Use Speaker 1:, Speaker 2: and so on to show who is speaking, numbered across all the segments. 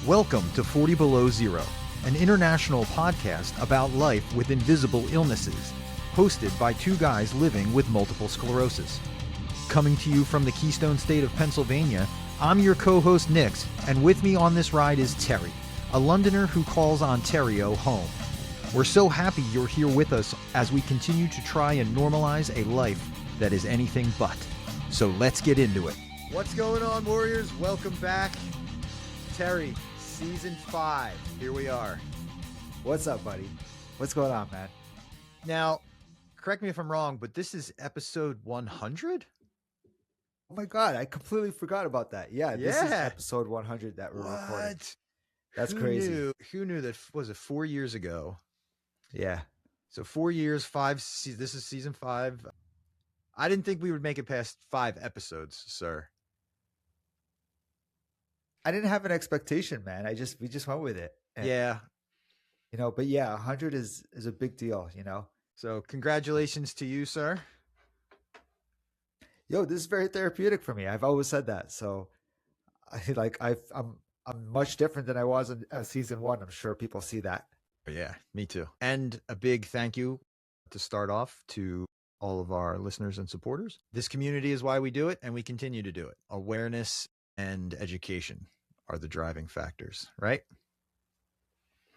Speaker 1: Welcome to 40 Below Zero, an international podcast about life with invisible illnesses, hosted by two guys living with multiple sclerosis. Coming to you from the Keystone State of Pennsylvania, I'm your co-host Nix, and with me on this ride is Terry, a Londoner who calls Ontario home. We're so happy you're here with us as we continue to try and normalize a life that is anything but. So let's get into it. What's going on, Warriors? Welcome back. Terry, Season 5. Here we are.
Speaker 2: What's up, buddy? What's going on, man?
Speaker 1: Now, correct me if I'm wrong, but this is episode 100?
Speaker 2: Oh my God, I completely forgot about that. Yeah, this is episode 100 that we're recording. That's crazy.
Speaker 1: Who knew that, was it 4 years ago?
Speaker 2: Yeah.
Speaker 1: So 4 years, this is season 5. I didn't think we would make it past 5 episodes, sir.
Speaker 2: I didn't have an expectation, man. We just went with it. And,
Speaker 1: yeah.
Speaker 2: But yeah, 100 is a big deal,
Speaker 1: So congratulations to you, sir.
Speaker 2: Yo, this is very therapeutic for me. I've always said that. So I'm much different than I was in season 1. I'm sure people see that.
Speaker 1: Yeah, me too. And a big thank you to start off to all of our listeners and supporters. This community is why we do it, and we continue to do it. Awareness and education are the driving factors, right?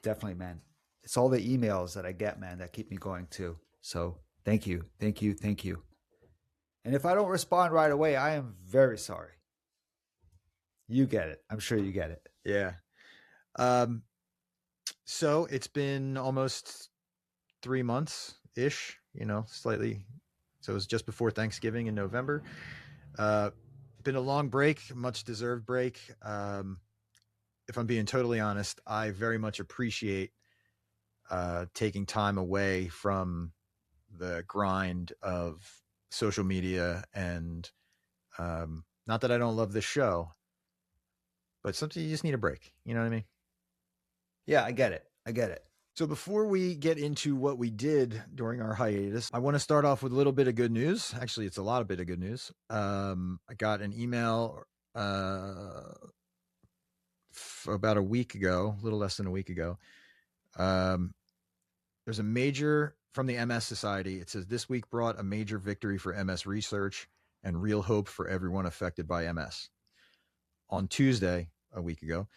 Speaker 2: Definitely, man. It's all the emails that I get, man, that keep me going too. So thank you. Thank you. Thank you. And if I don't respond right away, I am very sorry. You get it. I'm sure you get it.
Speaker 1: Yeah. So it's been almost 3 months-ish, slightly. So it was just before Thanksgiving in November. Been a long break, much deserved break. If I'm being totally honest, I very much appreciate taking time away from the grind of social media, and not that I don't love this show, but sometimes you just need a break. You know what I mean?
Speaker 2: Yeah, I get it.
Speaker 1: So before we get into what we did during our hiatus, I want to start off with a little bit of good news. Actually, it's a lot of bit of good news. I got an email about a week ago, a little less than a week ago. There's a major from the MS Society. It says, this week brought a major victory for MS research and real hope for everyone affected by MS. On Tuesday, a week ago,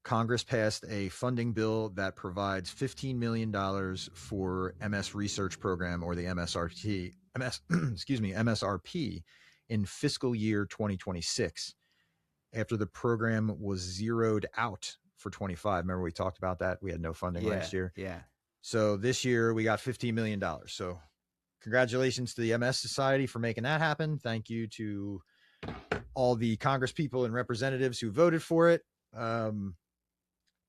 Speaker 1: Congress passed a funding bill that provides $15 million for MS research program, or the MSRP in fiscal year 2026, after the program was zeroed out for 25. Remember we talked about that? We had no funding last year.
Speaker 2: Yeah.
Speaker 1: So this year we got $15 million. So congratulations to the MS Society for making that happen. Thank you to all the Congress people and representatives who voted for it.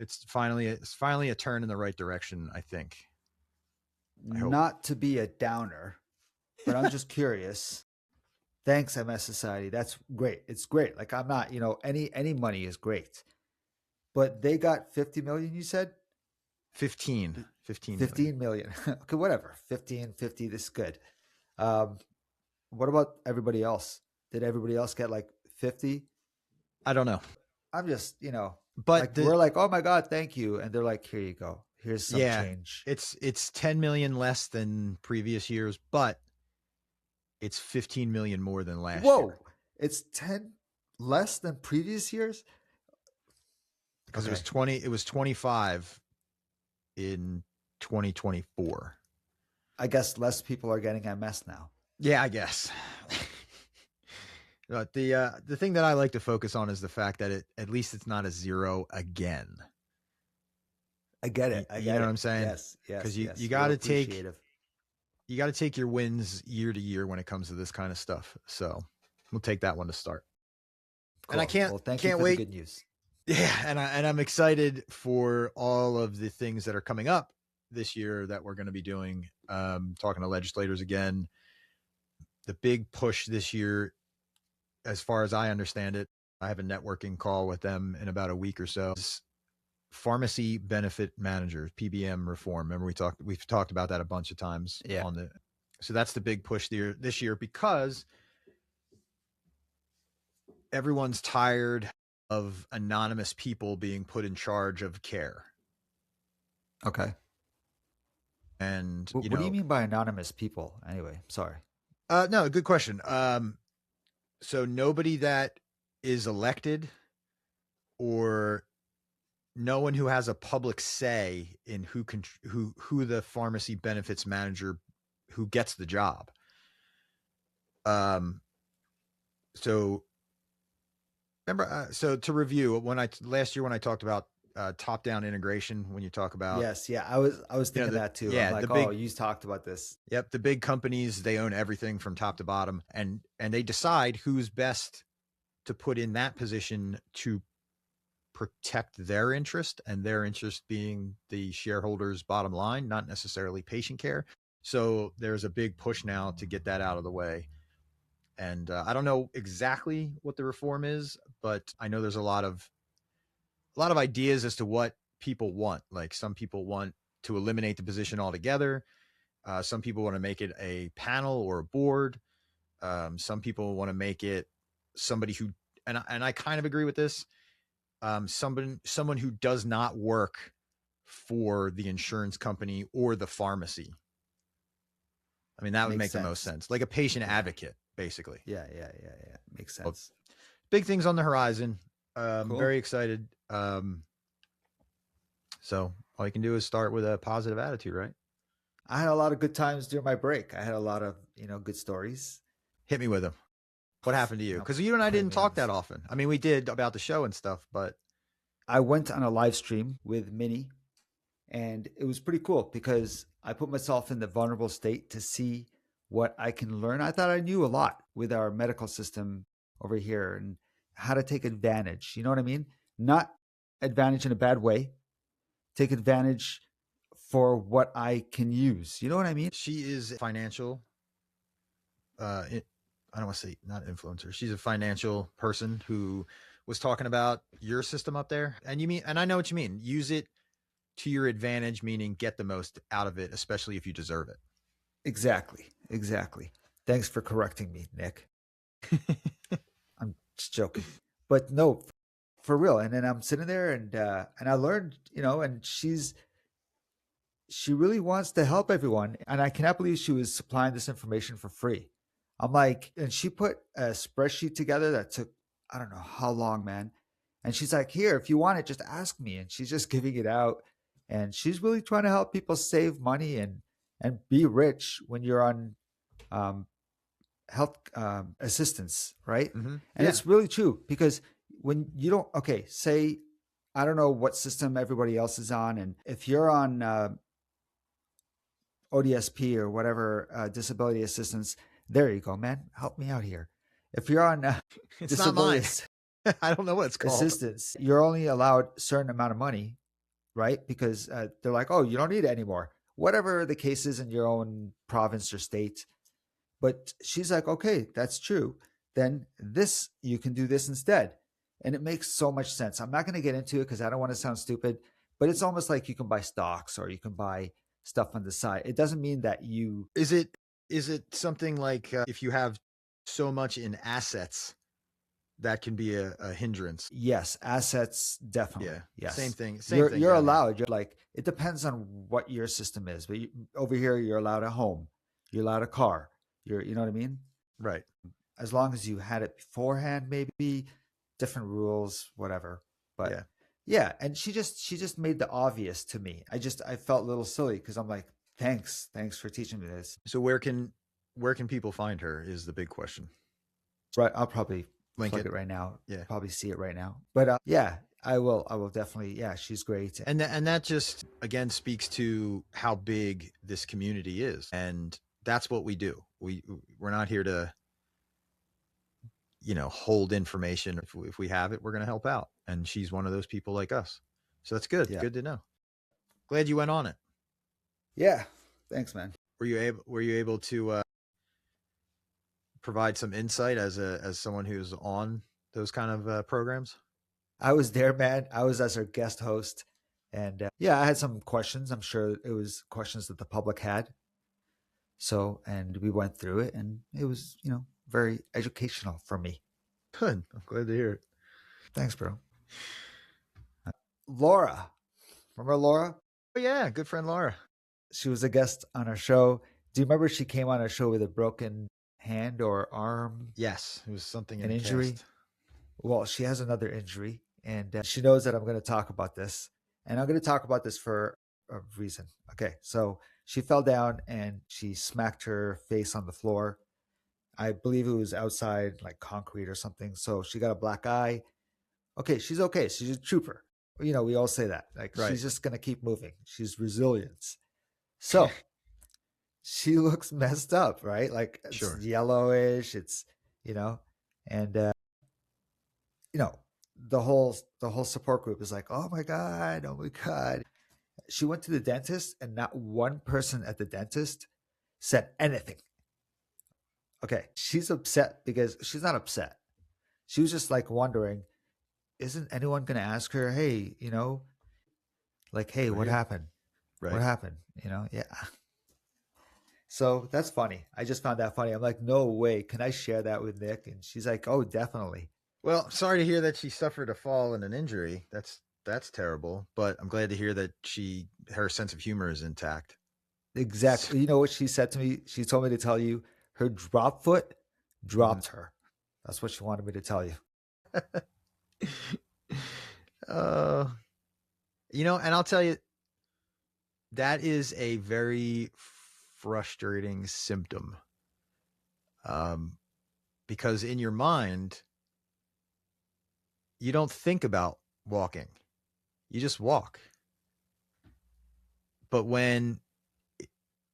Speaker 1: It's finally a turn in the right direction, I think.
Speaker 2: Not to be a downer, but I'm just curious. Thanks, MS Society. That's great. It's great. Like, I'm not, any money is great. But they got 50 million, you said?
Speaker 1: 15
Speaker 2: million. Okay, whatever. 15, 50, this is good. What about everybody else? Did everybody else get like 50?
Speaker 1: I don't know.
Speaker 2: I'm just,
Speaker 1: but
Speaker 2: we're like, oh my God, thank you. And they're like, here you go. Here's some change.
Speaker 1: It's 10 million less than previous years, but it's 15 million more than last year.
Speaker 2: Whoa, it's 10 less than previous years?
Speaker 1: Because it was 25 in 2024.
Speaker 2: I guess less people are getting MS now.
Speaker 1: Yeah, I guess. But the thing that I like to focus on is the fact that at least it's not a zero again.
Speaker 2: I get it.
Speaker 1: You know what I'm saying?
Speaker 2: Yes.
Speaker 1: Because you got to take your wins year to year when it comes to this kind of stuff. So we'll take that one to start.
Speaker 2: Cool.
Speaker 1: And I can't wait.
Speaker 2: The good news.
Speaker 1: Yeah, and I'm excited for all of the things that are coming up this year that we're going to be doing. Talking to legislators again. The big push this year, as far as I understand it, I have a networking call with them in about a week or so. Pharmacy benefit managers, PBM reform. Remember we've talked about that a bunch of times.
Speaker 2: Yeah.
Speaker 1: So that's the big push this year, because everyone's tired of anonymous people being put in charge of care.
Speaker 2: Okay.
Speaker 1: And,
Speaker 2: What do you mean by anonymous people? Anyway, sorry.
Speaker 1: No, good question. So nobody that is elected or no one who has a public say in who the pharmacy benefits manager who gets the job. So remember, so to review, last year when I talked about top-down integration, when you talk about
Speaker 2: Yes, yeah, I was thinking that too.
Speaker 1: Yeah,
Speaker 2: I'm like, oh, you talked about this.
Speaker 1: Yep, the big companies, they own everything from top to bottom, and they decide who's best to put in that position to protect their interest, and their interest being the shareholders' bottom line, not necessarily patient care. So there's a big push now to get that out of the way. And I don't know exactly what the reform is, but I know there's a lot of ideas as to what people want. Like some people want to eliminate the position altogether. Some people want to make it a panel or a board. Some people want to make it somebody who, and I kind of agree with this. Someone who does not work for the insurance company or the pharmacy. I mean, that would make the most sense. Like a patient advocate, basically.
Speaker 2: Yeah. Makes sense.
Speaker 1: Well, big things on the horizon.
Speaker 2: Cool.
Speaker 1: Very excited. So all you can do is start with a positive attitude, right?
Speaker 2: I had a lot of good times during my break. I had a lot of, good stories.
Speaker 1: Hit me with them. What happened to you? Because you and I didn't talk that often. I mean, we did about the show and stuff, but
Speaker 2: I went on a live stream with Minnie, and it was pretty cool because I put myself in the vulnerable state to see what I can learn. I thought I knew a lot with our medical system over here and how to take advantage. You know what I mean? Not advantage in a bad way. Take advantage for what I can use. You know what I mean?
Speaker 1: She is financial. I don't want to say not influencer. She's a financial person who was talking about your system up there. And I know what you mean. Use it to your advantage, meaning get the most out of it, especially if you deserve it.
Speaker 2: Exactly. Thanks for correcting me, Nick. I'm just joking. But no, for real. And then I'm sitting there and I learned, and she really wants to help everyone. And I cannot believe she was supplying this information for free. I'm like, and she put a spreadsheet together that took, I don't know how long, man. And she's like, here, if you want it, just ask me. And she's just giving it out. And she's really trying to help people save money and be rich when you're on health assistance, right?
Speaker 1: Mm-hmm.
Speaker 2: And it's really true because when you don't, say, I don't know what system everybody else is on. And if you're on ODSP or whatever, disability assistance, there you go, man. Help me out here. If you're on
Speaker 1: it's not mine. I don't know what it's called.
Speaker 2: Assistance, you're only allowed a certain amount of money, right? Because they're like, oh, you don't need it anymore. Whatever the case is in your own province or state. But she's like, okay, that's true. Then you can do this instead. And it makes so much sense. I'm not going to get into it because I don't want to sound stupid, but it's almost like you can buy stocks or you can buy stuff on the side. It doesn't mean that you...
Speaker 1: Is it something like if you have so much in assets, that can be a hindrance?
Speaker 2: Yes, assets, definitely.
Speaker 1: Yeah,
Speaker 2: yes.
Speaker 1: Same thing.
Speaker 2: You're allowed. You're like, it depends on what your system is. But over here, you're allowed a home. You're allowed a car. You know what I mean?
Speaker 1: Right.
Speaker 2: As long as you had it beforehand, maybe different rules, whatever. But yeah. And she just made the obvious to me. I felt a little silly because I'm like, thanks for teaching me this.
Speaker 1: So where can people find her is the big question.
Speaker 2: Right. I'll probably
Speaker 1: link
Speaker 2: it right now.
Speaker 1: Yeah.
Speaker 2: Probably see it right now. But yeah, I will definitely. Yeah, she's great.
Speaker 1: And that just again speaks to how big this community is, and that's what we do. We're not here to hold information. If we have it, we're going to help out, and she's one of those people like us. So that's good. Yeah. Good to know. Glad you went on it.
Speaker 2: Yeah. Thanks, man.
Speaker 1: Were you able to provide some insight as someone who's on those kind of programs?
Speaker 2: I was there, man. I was as her guest host, and I had some questions. I'm sure it was questions that the public had. So, and we went through it, and it was, very educational for me.
Speaker 1: Good. I'm glad to hear it.
Speaker 2: Thanks, bro. Laura. Remember Laura?
Speaker 1: Oh yeah, good friend Laura.
Speaker 2: She was a guest on our show. Do you remember she came on our show with a broken hand or arm,
Speaker 1: Yes, it was something in
Speaker 2: an
Speaker 1: a
Speaker 2: injury?
Speaker 1: cast.
Speaker 2: Well, she has another injury, and she knows that I'm going to talk about this. And I'm going to talk about this for a reason. Okay, so she fell down and she smacked her face on the floor. I believe it was outside, like concrete or something. So she got a black eye. Okay, she's okay. She's a trooper. You know, we all say that. Like,
Speaker 1: Right.
Speaker 2: she's just going to keep moving. She's resilience. So she looks messed up, right? Like, it's
Speaker 1: Sure.
Speaker 2: yellowish. It's, you know, and you know, the whole support group is like, oh my god, oh my god. She went to the dentist, and not one person at the dentist said anything. Okay, she's upset because she's not upset. She was just like wondering, isn't anyone going to ask her, hey, you know, like, hey,
Speaker 1: We're
Speaker 2: what
Speaker 1: here.
Speaker 2: happened? What
Speaker 1: Right.
Speaker 2: happened? You know, yeah. So that's funny. I just found that funny. I'm like, no way. Can I share that with Nick? And she's like, oh, definitely.
Speaker 1: Well, sorry to hear that she suffered a fall and an injury. That's terrible. But I'm glad to hear that her sense of humor is intact.
Speaker 2: Exactly. You know what she said to me? She told me to tell you her drop foot dropped her. That's what she wanted me to tell you.
Speaker 1: uh, you know, and I'll tell you, that is a very frustrating symptom. Because in your mind, you don't think about walking. You just walk. But when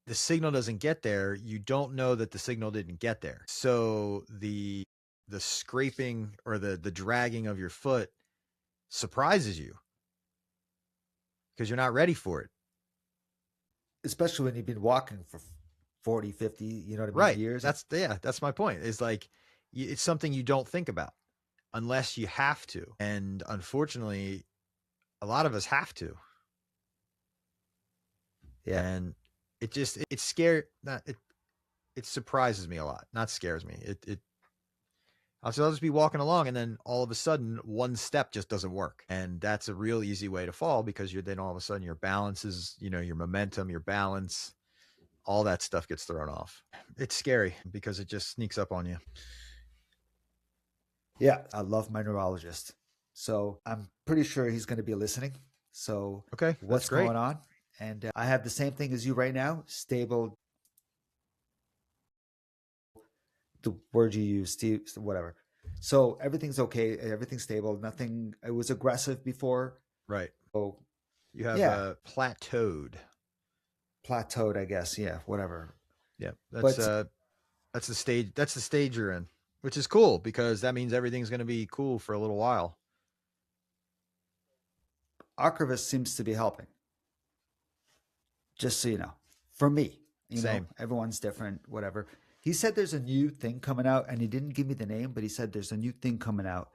Speaker 1: the signal doesn't get there, you don't know that the signal didn't get there. So the scraping or the dragging of your foot surprises you because you're not ready for it.
Speaker 2: Especially when you've been walking for 40, 50, you know what I mean,
Speaker 1: Right.
Speaker 2: years.
Speaker 1: That's my point. It's like it's something you don't think about unless you have to. And unfortunately, a lot of us have to.
Speaker 2: Yeah.
Speaker 1: And it scared not it surprises me a lot. Not scares me. I'll just be walking along and then all of a sudden one step just doesn't work. And that's a real easy way to fall because then all of a sudden your balance is, your momentum, your balance, all that stuff gets thrown off. It's scary because it just sneaks up on you.
Speaker 2: Yeah. I love my neurologist. So I'm pretty sure he's going to be listening. So
Speaker 1: Okay.
Speaker 2: what's going on? And I have the same thing as you right now. Stable. The word you use, whatever. So everything's okay. Everything's stable. Nothing. It was aggressive before.
Speaker 1: Right.
Speaker 2: So
Speaker 1: you have plateaued.
Speaker 2: Plateaued, I guess. Yeah. Whatever.
Speaker 1: Yeah. That's the stage. That's the stage you're in, which is cool because that means everything's going to be cool for a little while.
Speaker 2: Archivist seems to be helping. Just so you know, for me,
Speaker 1: Same.
Speaker 2: Everyone's different, whatever. He said there's a new thing coming out, and he didn't give me the name, but he said there's a new thing coming out.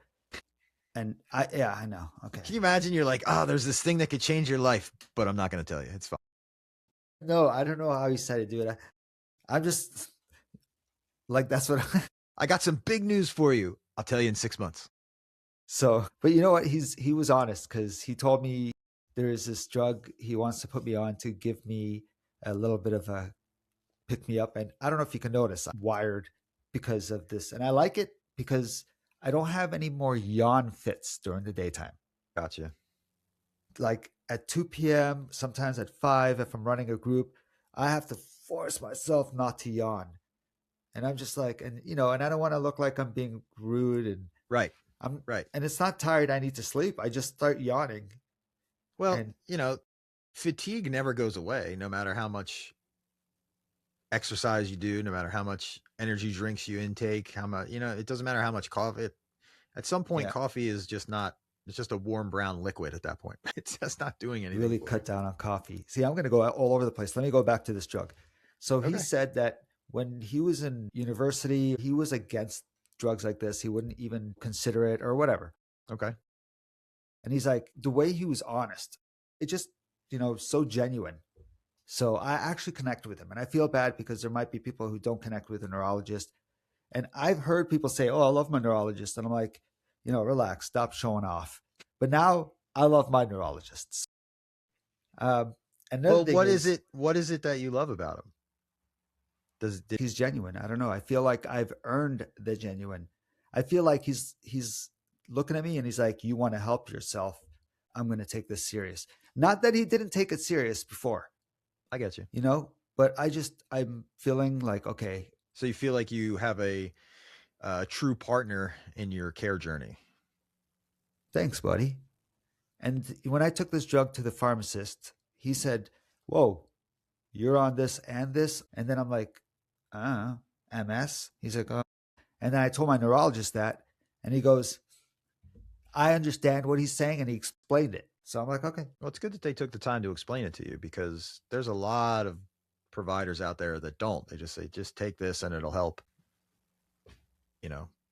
Speaker 2: And I know. Okay.
Speaker 1: Can you imagine? You're like, oh, there's this thing that could change your life, but I'm not going to tell you. It's fine.
Speaker 2: No, I don't know how he said it, dude. I'm just like, that's what
Speaker 1: I got some big news for you. I'll tell you in 6 months.
Speaker 2: So, but you know what? He was honest because he told me there is this drug he wants to put me on to give me a little bit of a pick me up. And I don't know if you can notice, I'm wired because of this. And I like it because I don't have any more yawn fits during the daytime.
Speaker 1: Gotcha.
Speaker 2: Like at 2 p.m., sometimes at 5, if I'm running a group, I have to force myself not to yawn. And I'm just like, and I don't want to look like I'm being rude and
Speaker 1: right.
Speaker 2: And it's not tired. I need to sleep. I just start yawning.
Speaker 1: Well, fatigue never goes away, no matter how much exercise you do, no matter how much energy drinks you intake, how much, it doesn't matter how much coffee. At some point, coffee is just not, it's just a warm brown liquid at that point. It's just not doing anything.
Speaker 2: Really cut down on coffee. See, I'm going to go all over the place. Let me go back to this drug. So he said that when he was in university, he was against drugs like this. He wouldn't even consider it or whatever.
Speaker 1: Okay.
Speaker 2: And he's like, the way he was honest, it just, so genuine. So I actually connect with him. And I feel bad because there might be people who don't connect with a neurologist. And I've heard people say, oh, I love my neurologist. And I'm like, relax, stop showing off. But now I love my neurologists. Another
Speaker 1: Well,
Speaker 2: thing
Speaker 1: what is
Speaker 2: is
Speaker 1: it? What is it that you love about him?
Speaker 2: he's genuine. I don't know. I feel like I've earned the genuine. I feel like he's looking at me and he's like, "You want to help yourself? I'm going to take this serious." Not that he didn't take it serious before,
Speaker 1: I get you.
Speaker 2: but I'm feeling like, okay.
Speaker 1: So you feel like you have a true partner in your care journey.
Speaker 2: Thanks, buddy. And when I took this drug to the pharmacist, he said, "Whoa, you're on this and this." And then I'm like, MS? He's like, oh. And then I told my neurologist that, and he goes, "I understand what he's saying," and he explained it. So I'm like, okay.
Speaker 1: Well, it's good that they took the time to explain it to you, because there's a lot of providers out there that don't. They just say, just take this and it'll help.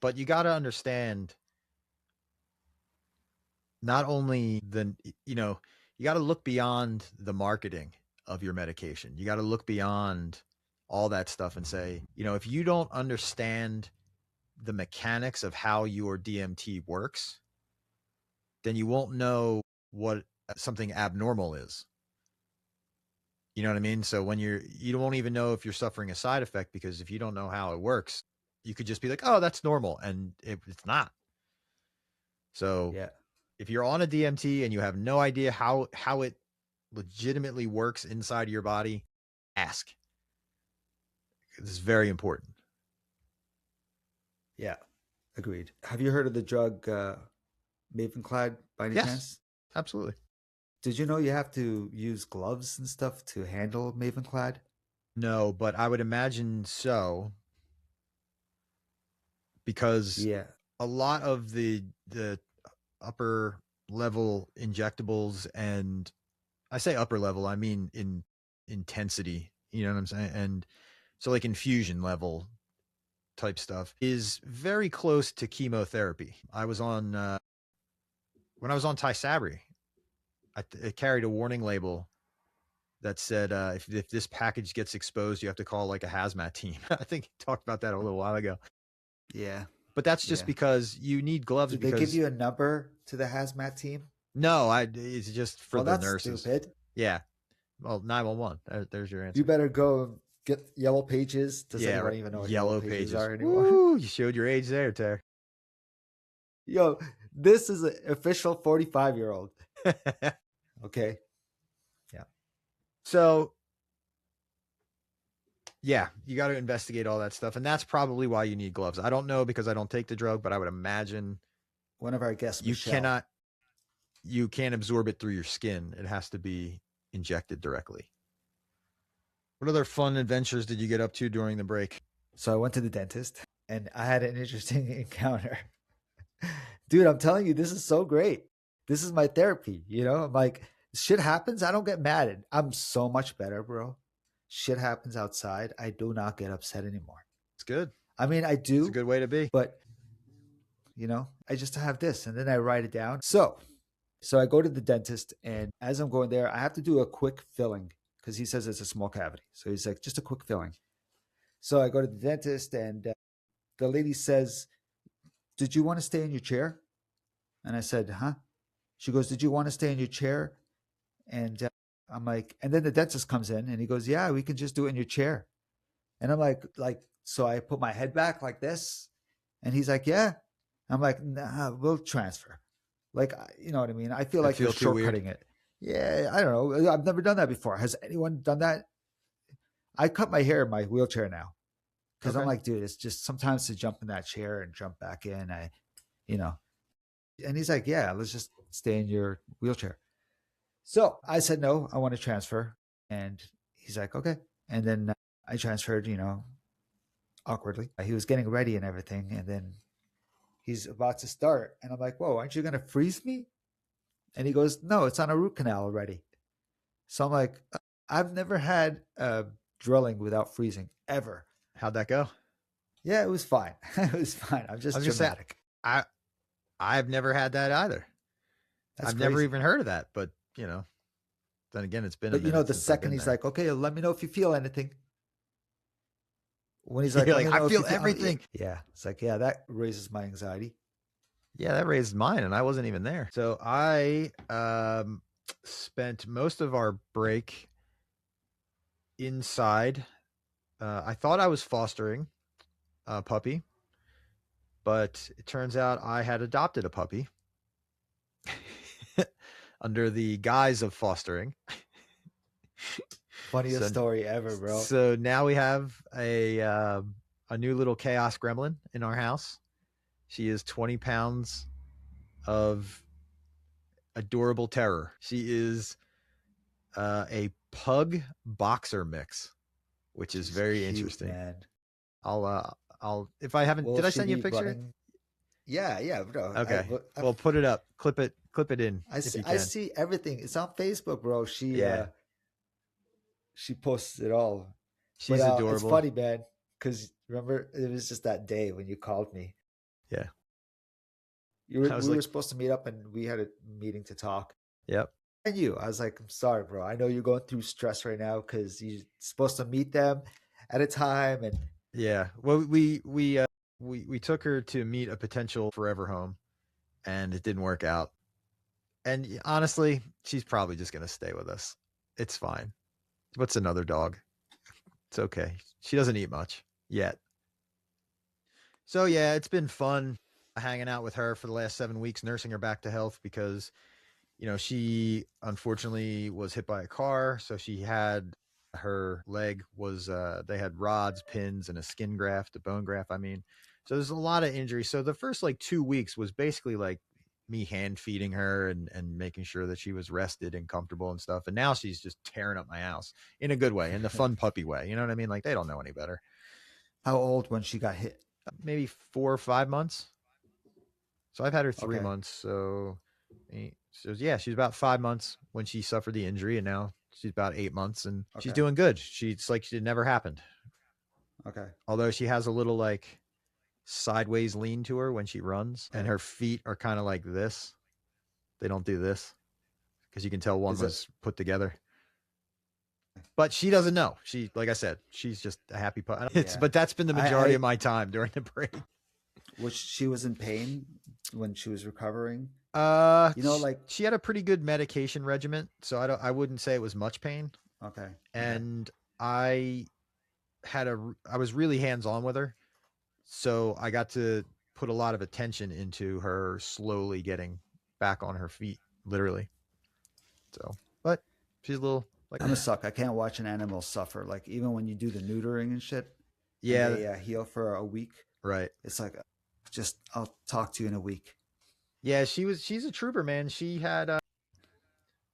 Speaker 1: But you got to understand, not only you got to look beyond the marketing of your medication. You got to look beyond all that stuff and say, if you don't understand the mechanics of how your DMT works, then you won't know what something abnormal is. You know what I mean? So when you won't even know if you're suffering a side effect, because if you don't know how it works, you could just be like, oh, that's normal. And it's not. So
Speaker 2: Yeah.
Speaker 1: If you're on a DMT and you have no idea how it legitimately works inside your body, ask. This is very important.
Speaker 2: Yeah. Agreed. Have you heard of the drug Mavenclad by any chance?
Speaker 1: Absolutely.
Speaker 2: Did you know you have to use gloves and stuff to handle Mavenclad?
Speaker 1: No, but I would imagine so, because a lot of the upper level injectables, and I say upper level, I mean in intensity, you know what I'm saying? And so like infusion level type stuff is very close to chemotherapy. I was on, when I was on Tysabri, it carried a warning label that said, if this package gets exposed, you have to call like a hazmat team. I think he talked about that a little while ago.
Speaker 2: Yeah.
Speaker 1: But that's just because you need gloves.
Speaker 2: Did they give you a number to the hazmat team?
Speaker 1: No, it's just for the nurses.
Speaker 2: Stupid.
Speaker 1: Yeah. Well, 911. There's your answer.
Speaker 2: You better go get Yellow Pages. Does anyone even know what Yellow Pages are anymore?
Speaker 1: Woo, you showed your age there, Ter.
Speaker 2: Yo, this is an official 45-year-old. Okay. Yeah.
Speaker 1: So, yeah, you got to investigate all that stuff. And that's probably why you need gloves. I don't know, because I don't take the drug, but I would imagine
Speaker 2: one of our guests,
Speaker 1: you can't absorb it through your skin. It has to be injected directly. What other fun adventures did you get up to during the break?
Speaker 2: So I went to the dentist and I had an interesting encounter. Dude, I'm telling you, this is so great. This is my therapy. I'm like, shit happens. I don't get mad. I'm so much better, bro. Shit happens outside. I do not get upset anymore.
Speaker 1: It's good.
Speaker 2: I mean, I do.
Speaker 1: It's a good way to be.
Speaker 2: But, I just have this and then I write it down. So I go to the dentist, and as I'm going there, I have to do a quick filling because he says it's a small cavity. So he's like, just a quick filling. So I go to the dentist, and the lady says, "Did you want to stay in your chair?" And I said, "Huh?" She goes, "Did you want to stay in your chair?" And I'm like, and then the dentist comes in and he goes, "Yeah, we can just do it in your chair." And I'm like, so I put my head back like this, and he's like, "Yeah." I'm like, "Nah, we'll transfer." Like, you know what I mean? I feel like you're shortcutting it. Yeah, I don't know. I've never done that before. Has anyone done that? I cut my hair in my wheelchair now because I'm like, dude, it's just sometimes to jump in that chair and jump back in. And he's like, "Yeah, let's just stay in your wheelchair." So I said, "No, I want to transfer." And he's like, "Okay." And then I transferred, awkwardly. He was getting ready and everything. And then he's about to start. And I'm like, "Whoa, aren't you going to freeze me?" And he goes, "No, it's on a root canal already." So I'm like, I've never had drilling without freezing, ever.
Speaker 1: How'd that go?
Speaker 2: Yeah, it was fine. It was fine. I'm just dramatic.
Speaker 1: I've never had that either.
Speaker 2: That's
Speaker 1: I've
Speaker 2: crazy.
Speaker 1: never even heard of that, but then again, it's been a minute.
Speaker 2: But the second he's like, "Okay, let me know if you feel anything." When he's like,
Speaker 1: I feel everything.
Speaker 2: Yeah. It's like, yeah, that raises my anxiety.
Speaker 1: Yeah, that raised mine, and I wasn't even there. So I spent most of our break inside. I thought I was fostering a puppy, but it turns out I had adopted a puppy under the guise of fostering.
Speaker 2: Funniest story ever, bro.
Speaker 1: So now we have a new little chaos gremlin in our house. She is 20 pounds of adorable terror. She is a pug boxer mix, which is
Speaker 2: She's
Speaker 1: very
Speaker 2: cute,
Speaker 1: interesting.
Speaker 2: man.
Speaker 1: I'll if I haven't, did I send you a picture?
Speaker 2: Running? Yeah, bro.
Speaker 1: Okay. Well, put it up, clip it in.
Speaker 2: I see everything. It's on Facebook, bro. She posts it all.
Speaker 1: She's adorable.
Speaker 2: It's funny, man, because remember it was just that day when you called me.
Speaker 1: Yeah.
Speaker 2: We were supposed to meet up, and we had a meeting to talk.
Speaker 1: Yep.
Speaker 2: And I was like, I'm sorry, bro. I know you're going through stress right now because you're supposed to meet them at a time, and
Speaker 1: yeah. Well, we took her to meet a potential forever home, and it didn't work out. And honestly, she's probably just gonna stay with us. It's fine. What's another dog? It's okay. She doesn't eat much yet. So yeah, it's been fun hanging out with her for the last 7 weeks, nursing her back to health because, she unfortunately was hit by a car. So she had her leg was, they had rods, pins, and a skin graft, a bone graft. I mean, so there's a lot of injury. So the first like 2 weeks was basically like me hand feeding her and making sure that she was rested and comfortable and stuff. And now she's just tearing up my house in a good way, in the fun puppy way. You know what I mean? Like they don't know any better.
Speaker 2: How old when she got hit?
Speaker 1: Maybe 4 or 5 months. So I've had her 3 months. So yeah, she's about 5 months when she suffered the injury, and now she's about 8 months, and she's doing good. She's like it never happened.
Speaker 2: Okay.
Speaker 1: Although she has a little like sideways lean to her when she runs, and her feet are kind of like this. They don't do this because you can tell one was put together. But she doesn't know. She, like I said, she's just a happy puppy. But that's been the majority of my time during the break.
Speaker 2: Which she was in pain when she was recovering.
Speaker 1: Like she had a pretty good medication regimen, so I wouldn't say it was much pain.
Speaker 2: Okay.
Speaker 1: And I was really hands-on with her, so I got to put a lot of attention into her slowly getting back on her feet, literally. So, but she's a little like
Speaker 2: I'm a suck. I can't watch an animal suffer. Like even when you do the neutering and shit.
Speaker 1: Yeah.
Speaker 2: And they heal for a week.
Speaker 1: Right.
Speaker 2: It's like, I'll talk to you in a week.
Speaker 1: Yeah, she's a trooper, man. She had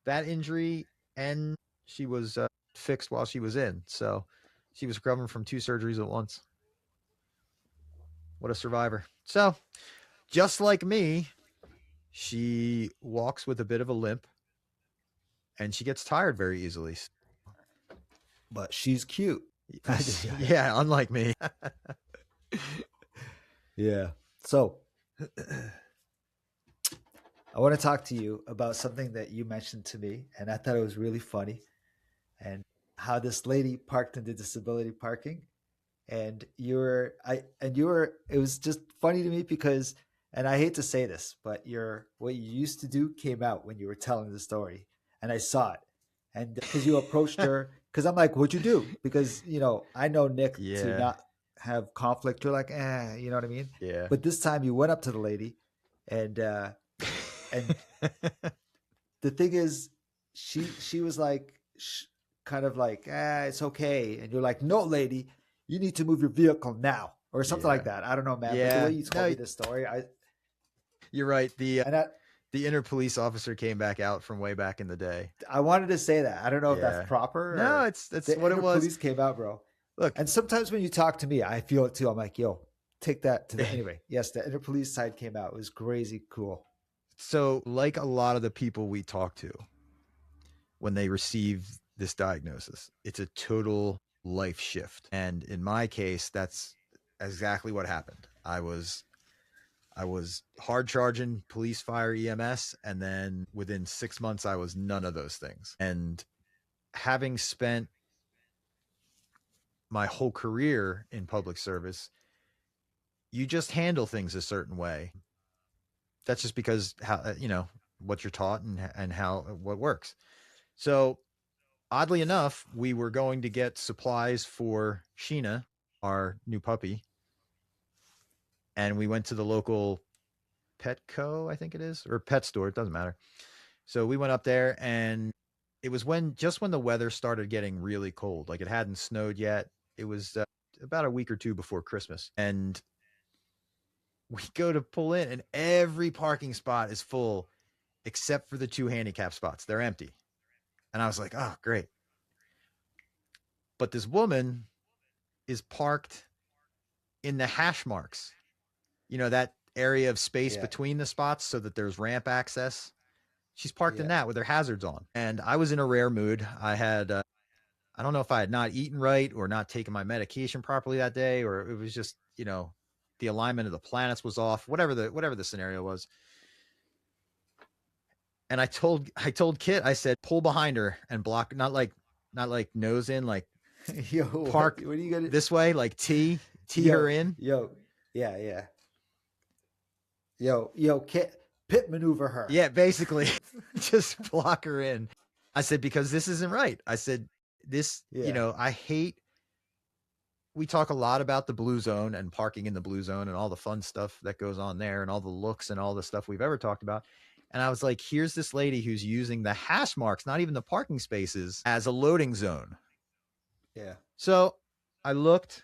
Speaker 1: that injury, and she was fixed while she was in. So she was recovering from 2 surgeries at once. What a survivor. So just like me, she walks with a bit of a limp, and she gets tired very easily.
Speaker 2: But she's cute.
Speaker 1: Yeah, unlike me.
Speaker 2: Yeah. So I want to talk to you about something that you mentioned to me, and I thought it was really funny, and how this lady parked in the disability parking, and it was just funny to me because, and I hate to say this, but what you used to do came out when you were telling the story, and I saw it, and because you approached her, because I'm like, what'd you do? Because I know Nick to not have conflict. You're like, you know what I mean?
Speaker 1: Yeah.
Speaker 2: But this time you went up to the lady, and the thing is, she was like, kind of like, it's okay. And you're like, no, lady, you need to move your vehicle now, or something like that. I don't know, man.
Speaker 1: Yeah.
Speaker 2: But the way you told me this story,
Speaker 1: you're right. The inner police officer came back out from way back in the day.
Speaker 2: I wanted to say that. I don't know if that's proper.
Speaker 1: No, that's what it was.
Speaker 2: Police came out, bro.
Speaker 1: Look,
Speaker 2: and sometimes when you talk to me, I feel it too. I'm like, yo, take that to the anyway. Yes, the inner police side came out. It was crazy cool.
Speaker 1: So, like a lot of the people we talk to, when they receive this diagnosis, it's a total life shift. And in my case, that's exactly what happened. I was hard charging police, fire, EMS, and then within 6 months, I was none of those things. And having spent my whole career in public service, you just handle things a certain way. that's just because how, what you're taught and how, what works. So oddly enough, we were going to get supplies for Sheena, our new puppy. And we went to the local Petco, I think it is, or pet store. It doesn't matter. So we went up there, and it was just when the weather started getting really cold. Like, it hadn't snowed yet. It was about a week or two before Christmas. And we go to pull in, and every parking spot is full except for the 2 handicap spots. They're empty. And I was like, oh, great. But this woman is parked in the hash marks, that area of space between the spots so that there's ramp access. She's parked in that with her hazards on. And I was in a rare mood. I had, I don't know if I had not eaten right or not taken my medication properly that day, or it was just, the alignment of the planets was off, whatever the scenario was. And I told Kit, I said, pull behind her and block, not like nose in, like
Speaker 2: yo,
Speaker 1: park
Speaker 2: what are you gonna
Speaker 1: this way, like T her in.
Speaker 2: Yo, yeah. Yo, Kit, pit maneuver her.
Speaker 1: Yeah, basically just block her in. I said, because this isn't right. I said, this, I hate, we talk a lot about the blue zone and parking in the blue zone and all the fun stuff that goes on there and all the looks and all the stuff we've ever talked about. And I was like, here's this lady who's using the hash marks, not even the parking spaces, as a loading zone.
Speaker 2: Yeah.
Speaker 1: So I looked,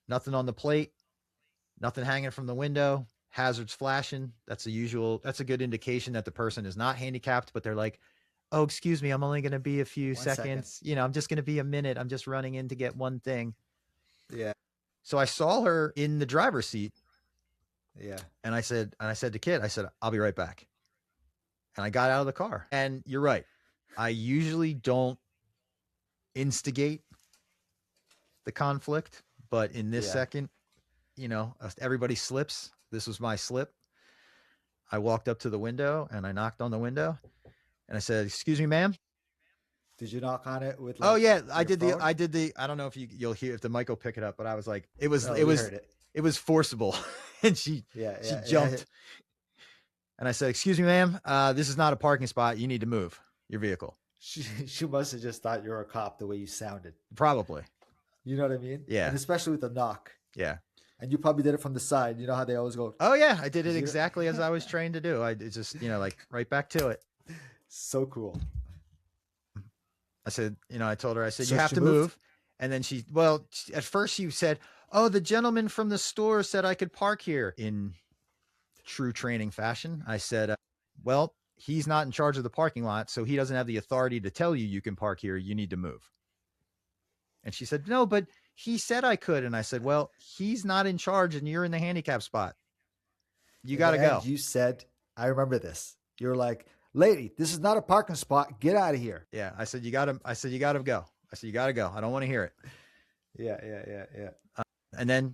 Speaker 1: nothing on the plate, nothing hanging from the window, hazards flashing. That's a good indication that the person is not handicapped, but they're like, oh, excuse me, I'm only going to be a few seconds. I'm just going to be a minute. I'm just running in to get one thing.
Speaker 2: Yeah.
Speaker 1: So I saw her in the driver's seat.
Speaker 2: Yeah.
Speaker 1: And I said to Kit, I said, I'll be right back. And I got out of the car. And you're right. I usually don't instigate the conflict, but in this second, everybody slips. This was my slip. I walked up to the window and I knocked on the window and I said, excuse me, ma'am.
Speaker 2: Did you knock on it with
Speaker 1: oh yeah, I did
Speaker 2: phone?
Speaker 1: I don't know if you'll hear, if the mic will pick it up, but I was like, it was forcible. And she jumped. And I said, excuse me, ma'am, this is not a parking spot. You need to move your vehicle.
Speaker 2: She must have just thought you were a cop the way you sounded.
Speaker 1: Probably.
Speaker 2: You know what I mean?
Speaker 1: Yeah.
Speaker 2: And especially with the knock.
Speaker 1: Yeah.
Speaker 2: And you probably did it from the side. You know how they always go.
Speaker 1: Oh yeah, I did it exactly as I was trained to do. I just, like right back to it.
Speaker 2: So cool.
Speaker 1: I said, I told her, I said, so you have to move. And then at first she said, oh, the gentleman from the store said I could park here, in true training fashion. I said, well, he's not in charge of the parking lot, so he doesn't have the authority to tell you can park here. You need to move. And she said, no, but he said I could. And I said, well, he's not in charge and you're in the handicap spot. You got to go.
Speaker 2: You said, I remember this. You're like, lady, this is not a parking spot. Get out of here.
Speaker 1: Yeah. I said, you got to go. I said, you got to go. I don't want to hear it.
Speaker 2: Yeah.
Speaker 1: And then,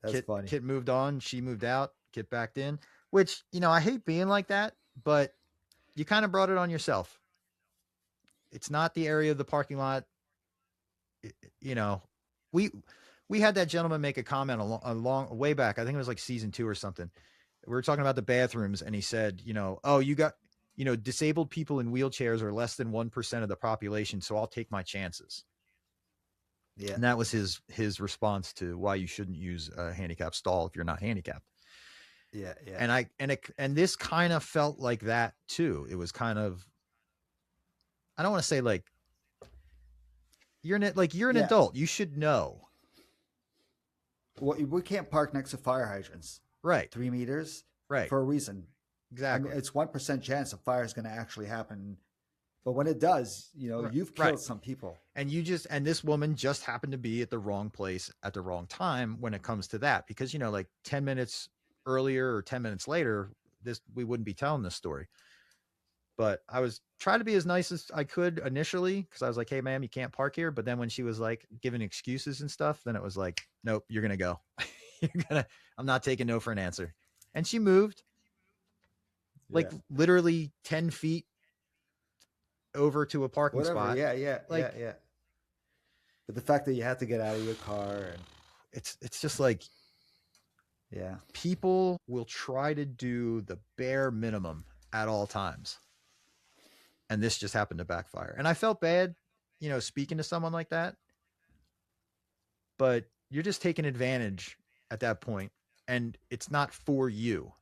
Speaker 2: that's funny.
Speaker 1: Kit moved on. She moved out. Kit backed in, which, I hate being like that, but you kind of brought it on yourself. It's not the area of the parking lot. We had that gentleman make a comment a long way back. I think it was like season 2 or something. We were talking about the bathrooms and he said, oh, you got, disabled people in wheelchairs are less than 1% of the population. So I'll take my chances. Yeah. And that was his response to why you shouldn't use a handicap stall if you're not handicapped.
Speaker 2: Yeah.
Speaker 1: And this kind of felt like that too. It was kind of, I don't want to say like, you're an adult. You should know.
Speaker 2: Well, we can't park next to fire hydrants.
Speaker 1: Right.
Speaker 2: 3 meters.
Speaker 1: Right.
Speaker 2: For a reason.
Speaker 1: Exactly.
Speaker 2: I mean, it's 1% chance a fire is going to actually happen. But when it does, you've killed some people.
Speaker 1: And this woman just happened to be at the wrong place at the wrong time when it comes to that. Because, like 10 minutes earlier or 10 minutes later, we wouldn't be telling this story. But I was trying to be as nice as I could initially because I was like, hey, ma'am, you can't park here. But then when she was like giving excuses and stuff, then it was like, nope, you're going to go. I'm not taking no for an answer. And she moved like literally 10 feet over to a parking spot.
Speaker 2: Yeah. But the fact that you had to get out of your car and
Speaker 1: it's just like,
Speaker 2: Yeah.
Speaker 1: People will try to do the bare minimum at all times. And this just happened to backfire. And I felt bad, speaking to someone like that. But you're just taking advantage at that point, and it's not for you.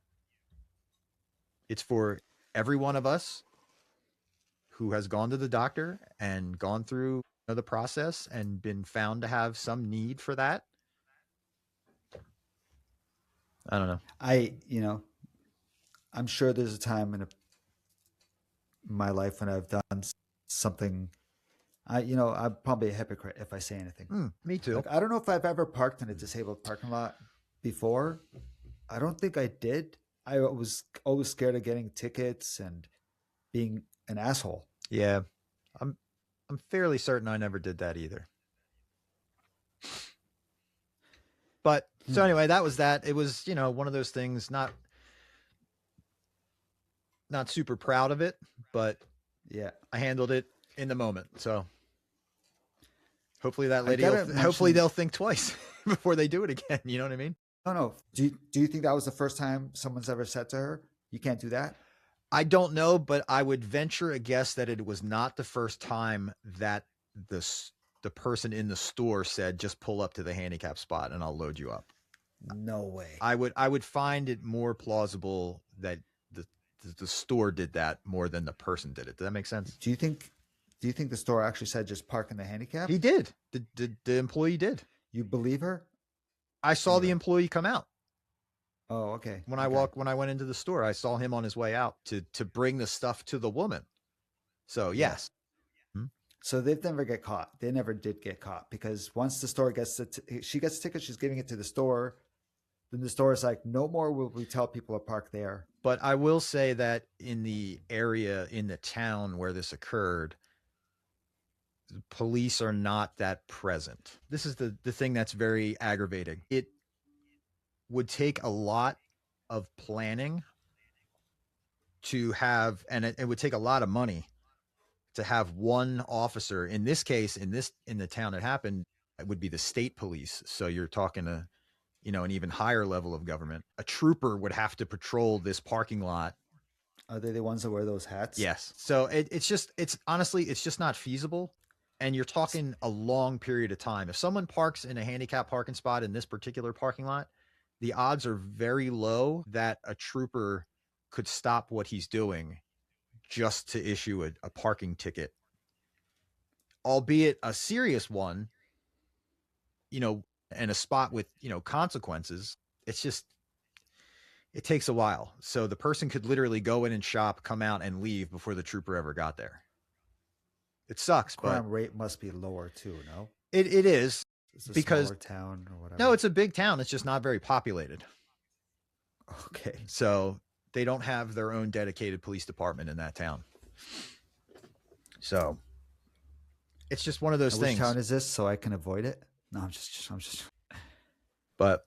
Speaker 1: It's for every one of us who has gone to the doctor and gone through the process and been found to have some need for that. I don't know.
Speaker 2: I'm sure there's a time in my life when I've done something. I'm probably a hypocrite if I say anything.
Speaker 1: Me too.
Speaker 2: Like, I don't know if I've ever parked in a disabled parking lot before. I don't think I did. I was always scared of getting tickets and being an asshole.
Speaker 1: Yeah. I'm fairly certain I never did that either. But so anyway, that was that. It was, one of those things, not super proud of it, but
Speaker 2: yeah,
Speaker 1: I handled it in the moment. So hopefully that lady, hopefully they'll think twice before they do it again. You know what I mean?
Speaker 2: No. Do you think that was the first time someone's ever said to her, you can't do that?
Speaker 1: I don't know, but I would venture a guess that it was not the first time that the person in the store said, just pull up to the handicap spot and I'll load you up.
Speaker 2: No way.
Speaker 1: I would find it more plausible that the store did that more than the person did it. Does that make sense?
Speaker 2: Do you think the store actually said just park in the handicap?
Speaker 1: He did. The employee did.
Speaker 2: You believe her?
Speaker 1: I saw the employee come out.
Speaker 2: Oh, okay.
Speaker 1: When I went into the store, I saw him on his way out to bring the stuff to the woman. So yes.
Speaker 2: Yeah. So they've never get caught. They never did get caught, because once the store gets she gets a ticket, she's giving it to the store. Then the store is like, no more will we tell people to park there.
Speaker 1: But I will say that in the area, in the town where this occurred, police are not that present. This is the thing that's very aggravating. It would take a lot of planning to have, and it would take a lot of money to have one officer. In this case, in the town it happened, it would be the state police. So you're talking to, an even higher level of government. A trooper would have to patrol this parking lot.
Speaker 2: Are they the ones that wear those hats?
Speaker 1: Yes. So it's honestly, it's just not feasible. And you're talking a long period of time. If someone parks in a handicap parking spot in this particular parking lot, the odds are very low that a trooper could stop what he's doing just to issue a parking ticket, albeit a serious one, and a spot with, consequences. It's just, it takes a while. So the person could literally go in and shop, come out and leave before the trooper ever got there. It sucks,
Speaker 2: crime rate must be lower too, no?
Speaker 1: It is.
Speaker 2: It's a
Speaker 1: because
Speaker 2: smaller town or whatever.
Speaker 1: No, it's a big town. It's just not very populated.
Speaker 2: Okay.
Speaker 1: So they don't have their own dedicated police department in that town. So it's just one of those things.
Speaker 2: Which town is this, so I can avoid it? No, I'm just.
Speaker 1: But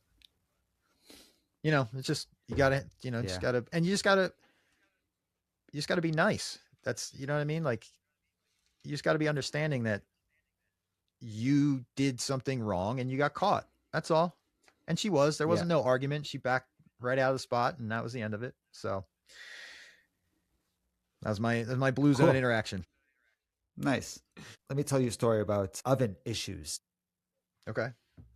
Speaker 1: it's just, you gotta, just gotta, and you just gotta be nice. That's, you know what I mean? Like, you just gotta be understanding that you did something wrong and you got caught. That's all. And there wasn't no argument. She backed right out of the spot, and that was the end of it. So that was my Blue Zone interaction.
Speaker 2: Nice. Let me tell you a story about oven issues.
Speaker 1: Okay.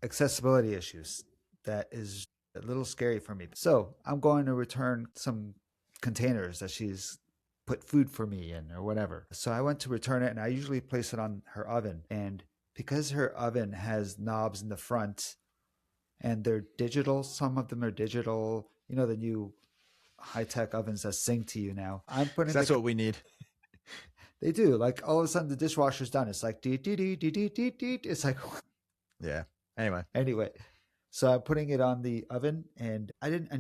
Speaker 2: Accessibility issues. That is a little scary for me. So I'm going to return some containers that she's put food for me in or whatever. So I went to return it, and I usually place it on her oven. And because her oven has knobs in the front and they're digital, some of them are digital, the new high-tech ovens that sing to you now. I'm putting
Speaker 1: that's what we need.
Speaker 2: They do. Like, all of a sudden the dishwasher's done. It's like, dee, dee, dee, dee, dee, dee, dee. It's like,
Speaker 1: yeah. Anyway.
Speaker 2: So I'm putting it on the oven, and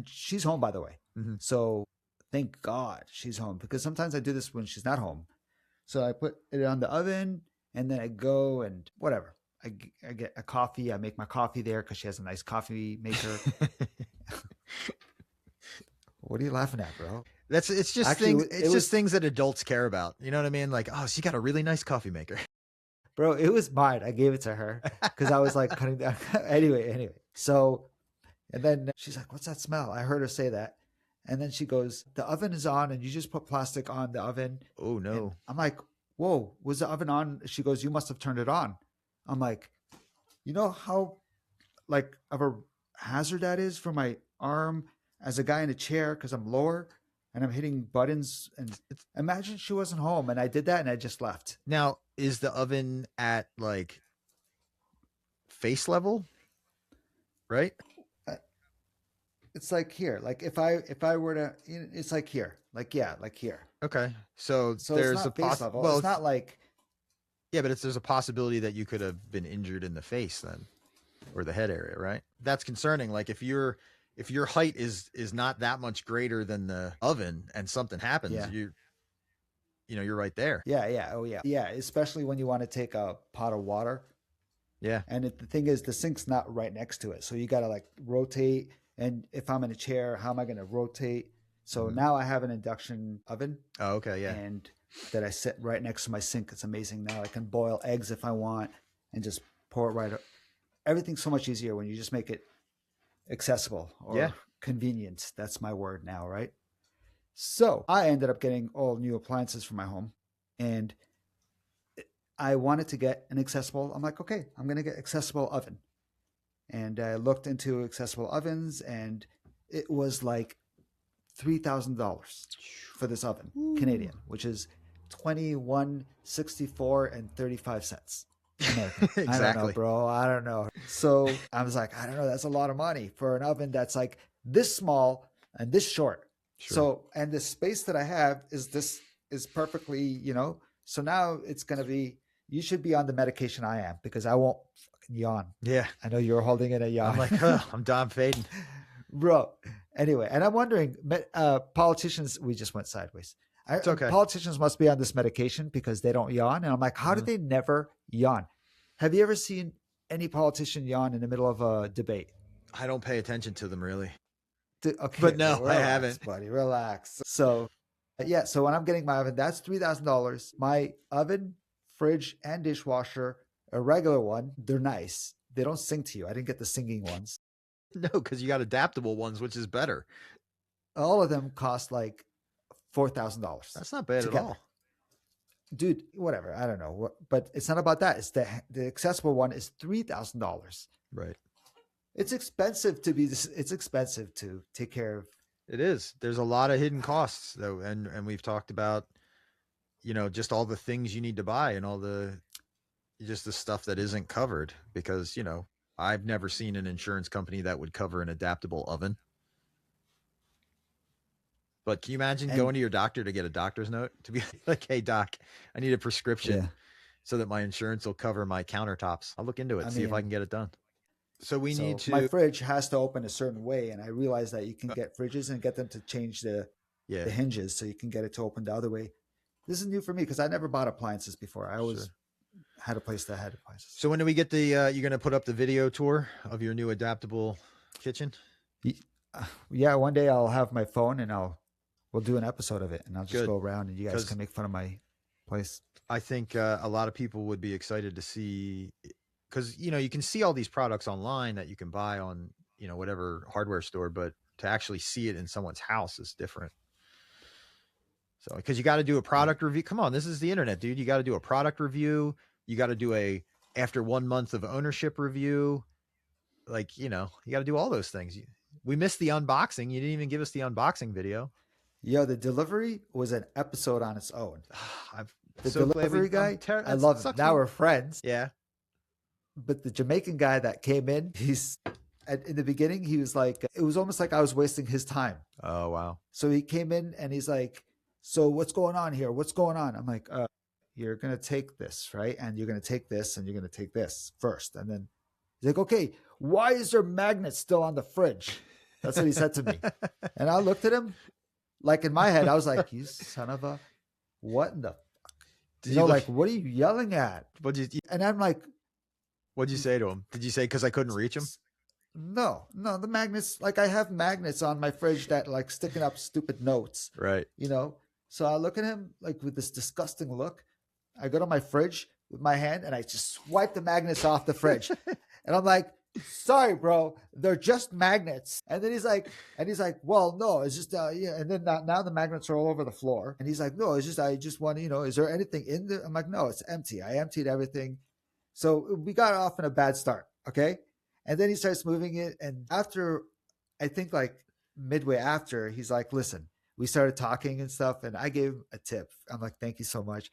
Speaker 2: she's home, by the way.
Speaker 1: Mm-hmm.
Speaker 2: So thank God she's home, because sometimes I do this when she's not home. So I put it on the oven, and then I go and whatever. I get a coffee. I make my coffee there because she has a nice coffee maker. What are you laughing at, bro?
Speaker 1: It's just things. It's just things that adults care about. You know what I mean? Like, oh, she got a really nice coffee maker.
Speaker 2: Bro, it was mine. I gave it to her because I was like cutting down. Anyway. So And then she's like, what's that smell? I heard her say that. And then she goes, the oven is on and you just put plastic on the oven.
Speaker 1: Oh, no.
Speaker 2: And I'm like, whoa, was the oven on? She goes, you must have turned it on. I'm like, you know how like of a hazard that is for my arm as a guy in a chair because I'm lower and I'm hitting buttons. And imagine she wasn't home and I did that and I just left.
Speaker 1: Now, is the oven at like face level? Right?
Speaker 2: It's like here. Like if I were to, it's like here. Like, yeah, like here.
Speaker 1: Okay. So
Speaker 2: So
Speaker 1: there's
Speaker 2: it's
Speaker 1: a
Speaker 2: not face level.
Speaker 1: well,
Speaker 2: It's not like,
Speaker 1: yeah, but there's a possibility that you could have been injured in the face then, or the head area, right? That's concerning. Like if your height is not that much greater than the oven and something happens,
Speaker 2: Yeah.
Speaker 1: you're right there.
Speaker 2: yeah. Oh yeah. Yeah. Especially when you want to take a pot of water.
Speaker 1: Yeah.
Speaker 2: And the thing is, the sink's not right next to it. So you got to like rotate. And if I'm in a chair, how am I going to rotate? So now I have an induction oven.
Speaker 1: Oh, okay. Yeah.
Speaker 2: And that I sit right next to my sink. It's amazing. Now I can boil eggs if I want and just pour it right up. Everything's so much easier when you just make it accessible or convenient. That's my word now, right? So I ended up getting all new appliances for my home. And I wanted to get an accessible. I'm like, okay, I'm going to get accessible oven. And I looked into accessible ovens and it was like $3,000 for this oven, Canadian, which is $21.64 and 35 cents. American.
Speaker 1: Exactly.
Speaker 2: I don't know, bro. I don't know. So I was like, I don't know. That's a lot of money for an oven that's like this small and this short.
Speaker 1: Sure.
Speaker 2: So, and the space that I have is perfectly, so now it's going to be, you should be on the medication I am because I won't fucking yawn.
Speaker 1: Yeah.
Speaker 2: I know you're holding in a yawn.
Speaker 1: I'm like, I'm Dom Faden.
Speaker 2: Bro. Anyway, and I'm wondering, politicians, we just went sideways.
Speaker 1: It's okay.
Speaker 2: Politicians must be on this medication because they don't yawn. And I'm like, how do they never yawn? Have you ever seen any politician yawn in the middle of a debate?
Speaker 1: I don't pay attention to them really.
Speaker 2: Okay,
Speaker 1: but no,
Speaker 2: relax,
Speaker 1: I haven't.
Speaker 2: Buddy, relax. So, yeah. So when I'm getting my oven, that's $3,000. My oven, fridge, and dishwasher, a regular one, they're nice. They don't sing to you. I didn't get the singing ones.
Speaker 1: No, because you got adaptable ones, which is better.
Speaker 2: All of them cost like $4,000.
Speaker 1: That's not bad
Speaker 2: together.
Speaker 1: at all.
Speaker 2: Dude, whatever. I don't know. But it's not about that. It's the accessible one is $3,000.
Speaker 1: Right.
Speaker 2: It's expensive to take care of.
Speaker 1: It is. There's a lot of hidden costs though. And we've talked about, just all the things you need to buy and all just the stuff that isn't covered because, I've never seen an insurance company that would cover an adaptable oven. But can you imagine going to your doctor to get a doctor's note to be like, hey doc, I need a prescription so that my insurance will cover my countertops. I'll look into it, see if I can get it done. So we need to.
Speaker 2: My fridge has to open a certain way. And I realized that you can get fridges and get them to change the hinges so you can get it to open the other way. This is new for me because I never bought appliances before. I always had a place that had appliances.
Speaker 1: So when do we get the, you're going to put up the video tour of your new adaptable kitchen?
Speaker 2: Yeah. One day I'll have my phone and we'll do an episode of it and I'll just go around and you guys can make fun of my place. I
Speaker 1: think a lot of people would be excited to see, because, you can see all these products online that you can buy on, whatever hardware store, but to actually see it in someone's house is different. So, because you got to do a product review. Come on, this is the internet, dude. You got to do a product review. You got to do after 1 month of ownership review. Like, you got to do all those things. We missed the unboxing. You didn't even give us the unboxing video.
Speaker 2: Yo, the delivery was an episode on its own. The
Speaker 1: so
Speaker 2: delivery guy, I love him. Now we're friends.
Speaker 1: Yeah.
Speaker 2: But the Jamaican guy that came in, in the beginning, he was like, it was almost like I was wasting his time.
Speaker 1: Oh, wow.
Speaker 2: So he came in and he's like, so what's going on here? What's going on? I'm like, you're going to take this, right? And you're going to take this and you're going to take this first. And then he's like, okay, why is there magnets still on the fridge? That's what he said to me. And I looked at him, like in my head, I was like, you son of a, what in the fuck? Like, what are you yelling at? And I'm like,
Speaker 1: what'd you say to him? Did you say, because I couldn't reach him?
Speaker 2: No, the magnets, like I have magnets on my fridge that like sticking up stupid notes.
Speaker 1: Right.
Speaker 2: So I look at him like with this disgusting look. I go to my fridge with my hand and I just swipe the magnets off the fridge. And I'm like, sorry, bro, they're just magnets. And then he's like, well, no, it's just, yeah. And then now the magnets are all over the floor. And he's like, no, it's just, I just want to, is there anything in there? I'm like, no, it's empty. I emptied everything. So we got off in a bad start. Okay. And then he starts moving it. And after, I think like midway after, he's like, listen, we started talking and stuff. And I gave him a tip. I'm like, thank you so much.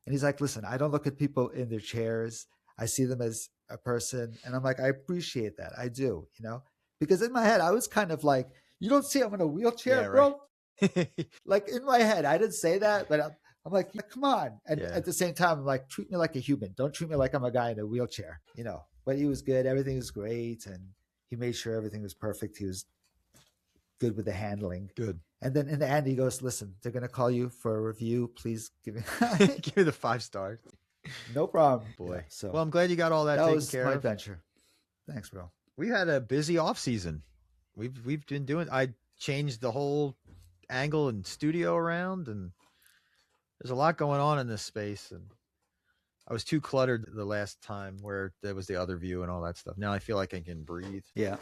Speaker 2: And he's like, listen, I don't look at people in their chairs. I see them as a person. And I'm like, I appreciate that. I do, because in my head, I was kind of like, you don't see I'm in a wheelchair,
Speaker 1: Yeah,
Speaker 2: bro.
Speaker 1: right.
Speaker 2: Like in my head, I didn't say that, but I'm like, come on. And
Speaker 1: Yeah.
Speaker 2: at the same time, I'm like, treat me like a human. Don't treat me like I'm a guy in a wheelchair, But he was good. Everything was great. And he made sure everything was perfect. He was good with the handling.
Speaker 1: Good.
Speaker 2: And then in the end, he goes, listen, they're going to call you for a review. Please give me
Speaker 1: Give me the 5 stars.
Speaker 2: No problem.
Speaker 1: Boy.
Speaker 2: Yeah, so
Speaker 1: Well, I'm glad you got all that taken
Speaker 2: was
Speaker 1: care
Speaker 2: my
Speaker 1: of.
Speaker 2: adventure. Thanks, bro.
Speaker 1: We had a busy off season. We've been doing. I changed the whole angle and studio around, and there's a lot going on in this space. And I was too cluttered the last time where there was the other view and all that stuff. Now I feel like I can breathe.
Speaker 2: Yeah.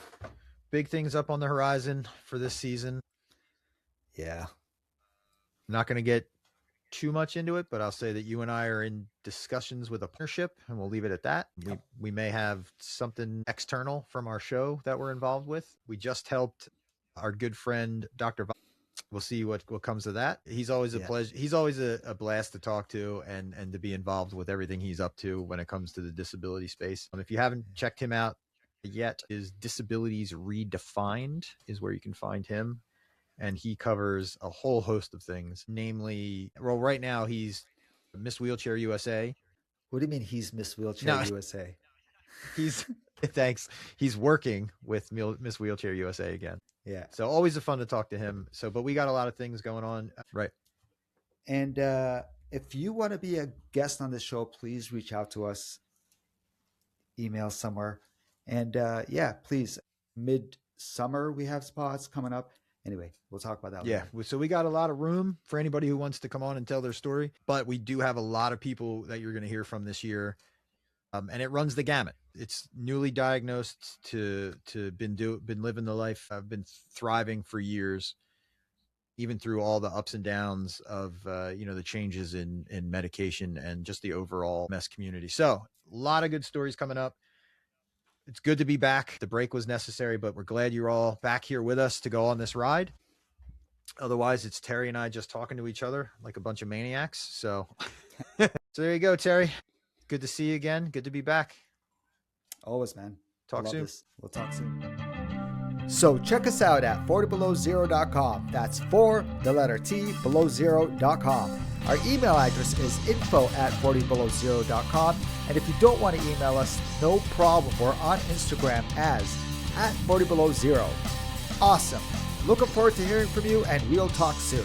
Speaker 1: Big things up on the horizon for this season.
Speaker 2: Yeah.
Speaker 1: I'm not going to get too much into it, but I'll say that you and I are in discussions with a partnership, and we'll leave it at that.
Speaker 2: Yep.
Speaker 1: We may have something external from our show that we're involved with. We just helped our good friend, Dr. We'll see what comes of that. He's always a pleasure. He's always a blast to talk to and to be involved with everything he's up to when it comes to the disability space. If you haven't checked him out yet, his Disabilities Redefined is where you can find him. And he covers a whole host of things, namely, well, right now he's Miss Wheelchair USA.
Speaker 2: What do you mean he's Miss Wheelchair USA?
Speaker 1: He's, thanks. He's working with Miss Wheelchair USA again.
Speaker 2: Yeah.
Speaker 1: So always a fun to talk to him. So, but we got a lot of things going on. Right.
Speaker 2: And if you want to be a guest on the show, please reach out to us. Email somewhere. And please. Mid-summer, we have spots coming up. Anyway, we'll talk about that later.
Speaker 1: Yeah, so we got a lot of room for anybody who wants to come on and tell their story, but we do have a lot of people that you're going to hear from this year, and it runs the gamut. It's newly diagnosed to been living the life. I've been thriving for years, even through all the ups and downs of the changes in medication and just the overall mess community. So a lot of good stories coming up. It's good to be back. The break was necessary, but we're glad you're all back here with us to go on this ride. Otherwise, it's Terry and I just talking to each other like a bunch of maniacs. So, so there you go, Terry. Good to see you again. Good to be back.
Speaker 2: Always, man.
Speaker 1: Talk soon.
Speaker 2: We'll talk soon. So check us out at 40belowzero.com. That's 4, the letter T, below zero.com. Our email address is info@40belowzero.com. And if you don't want to email us, no problem. We're on Instagram as @40belowzero. Awesome. Looking forward to hearing from you, and we'll talk soon.